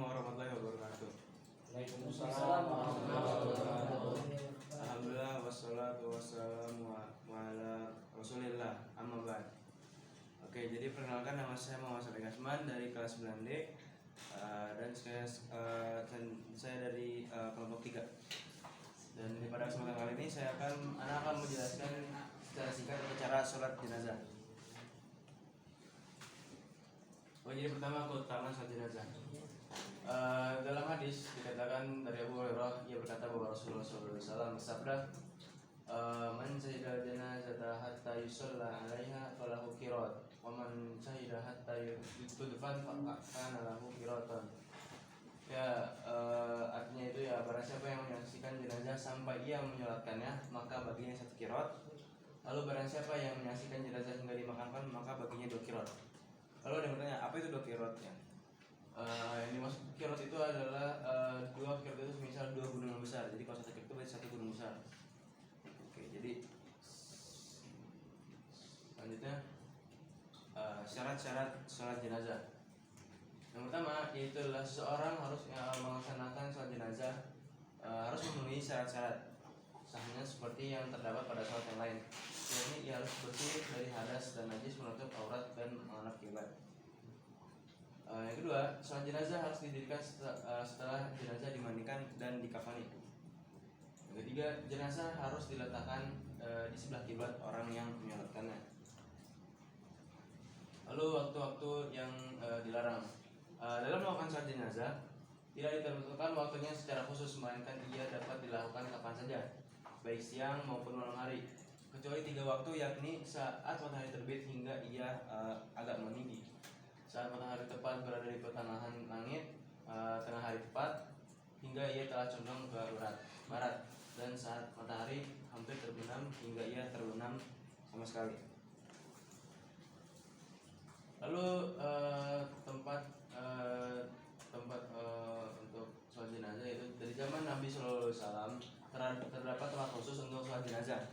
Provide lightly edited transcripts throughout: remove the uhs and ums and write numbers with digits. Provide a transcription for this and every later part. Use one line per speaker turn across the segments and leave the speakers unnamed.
warahmatullahi wabarakatuh.
Waalaikumsalam warahmatullahi wabarakatuh.
Alhamdulillah wassalatu wassalamu ala Rasulillah amma ba'd. Oke, jadi perkenalkan, nama saya Muhammad Sadiq Asman dari kelas 9D dan saya dari kelompok 3. Dan pada kesempatan kali ini anak akan menjelaskan secara singkat cara sholat jenazah. Jadi pertama keutamaan sholat jenazah. Dalam hadis dikatakan dari Abu Hurairah, ia berkata bahwa Rasulullah SAW bersabda, "Man syahida janazata hatta yusalla 'alaiha falahu qirat, wa man syahida hatta tudfan fakana lahu qiratan." Ya, artinya itu ya, barang siapa yang menyaksikan jenazah sampai ia menyolatkannya, maka baginya 1 qirat. Lalu barang siapa yang menyaksikan jenazah hingga dimakamkan, maka baginya 2 qirat. Lalu ada yang bertanya, apa itu 2 qirat ya? Yang dimaksud qirat itu adalah 2 qirat itu misal 2 gunung besar. Jadi kalau 1 qirat itu berarti 1 gunung besar. Oke, jadi selanjutnya syarat-syarat sholat jenazah. Yang pertama yaitu adalah seseorang harus melaksanakan sholat jenazah harus memenuhi syarat-syarat sahnya seperti yang terdapat pada sholat yang lain. Yakni ia harus bersih dari hadas dan najis, menutup aurat dan menghadap kiblat. Yang kedua, sholat jenazah harus didirikan setelah jenazah dimandikan dan dikafani. Yang ketiga, jenazah harus diletakkan di sebelah kiblat orang yang menyolatkannya. Lalu waktu-waktu yang dilarang. Dalam melakukan sholat jenazah tidak ditentukan waktunya secara khusus, melainkan ia dapat dilakukan kapan saja, baik siang maupun malam hari, kecuali 3 waktu, yakni saat matahari terbit hingga ia agak meninggi, saat matahari tepat berada di pertengahan langit, tengah hari tepat hingga ia telah condong ke barat, dan saat matahari hampir terbenam hingga ia terbenam sama sekali. Lalu tempat untuk sholat jenazah itu dari zaman Nabi SAW terdapat tempat khusus untuk sholat jenazah.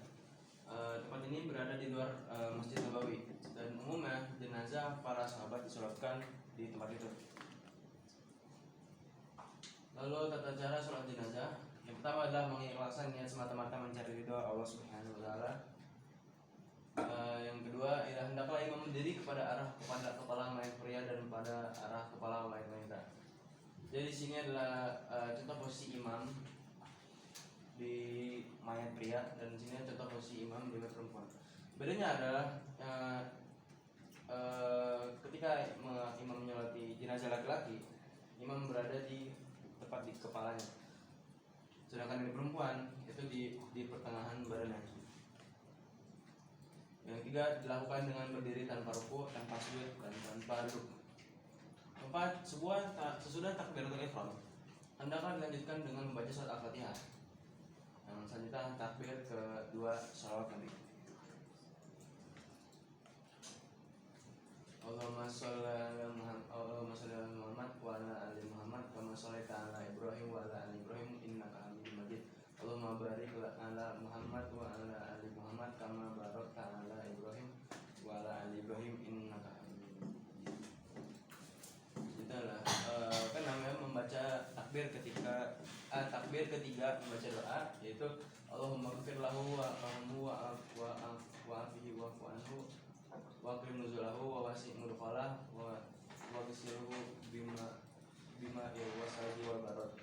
Tempat ini berada di luar Masjid Nabawi, dan umumnya jenazah para sahabat disolatkan di tempat itu. Lalu tata cara sholat jenazah, yang pertama adalah mengikhlaskan niat semata-mata mencari ridho Allah Subhanahu wa Ta'ala. Yang kedua, hendaklah imam berdiri kepada kepala mayat pria dan pada arah kepala mayat wanita. Jadi di sini adalah contoh posisi imam di mayat pria, dan di sini contoh posisi imam di mayat perempuan. Bedanya adalah ketika imam menyolati jenazah laki-laki, imam berada tepat di kepalanya, sedangkan di perempuan itu di pertengahan badannya. Yang ketiga, dilakukan dengan berdiri tanpa ruku, tanpa sujud, dan tanpa duduk. Keempat, sesudah takbiratul ihram, hendaklah dilanjutkan dengan membaca surat Al-Fatihah. Yang selanjutnya takbir kedua shalawat Nabi. Allahumma sholli ala Muhammad wa ala ali Muhammad kama shallaita ala Ibrahim wa ala ali Ibrahim innaka Hamidum Majid. Allahumma barik ala Muhammad wa ala ali Muhammad kama barakta ala Ibrahim wa ala ali Ibrahim innaka Hamidum Majid. Itulah kan namanya membaca takbir ketiga membaca doa, yaitu Allahumma ghfir lahu wa arhamhu wa afihi wa afu anhu wa akrim nuzulahu wa wasi' mudkhalah wa ghsilhu bima wasaji wal barad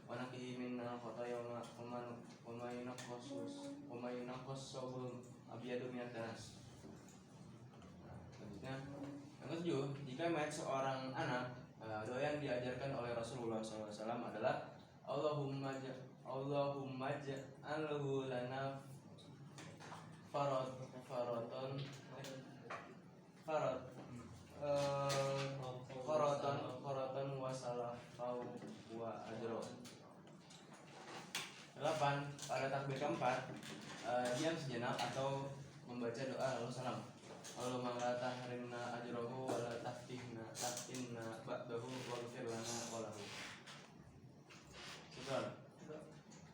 wa naqihi min al-khataya wa ma yunaqqas sabul abyadu min ad-danas. Selanjutnya, yang ketujuh, jika mayat seorang anak, doa yang diajarkan oleh Rasulullah SAW adalah Allahumma ja'alhu lana faratan wa salafau wa ajro. 8. Pada takbir keempat, diam sejenak atau membaca doa lalu salam. Allahumma la tahrimna ajrohu wa la taftinna ba'dahu waghfir lana wa lahu.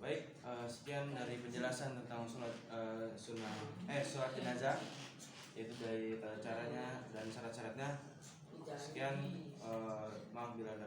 Baik, sekian dari penjelasan tentang sholat jenazah, yaitu dari caranya dan syarat-syaratnya. Sekian, maaf bila ada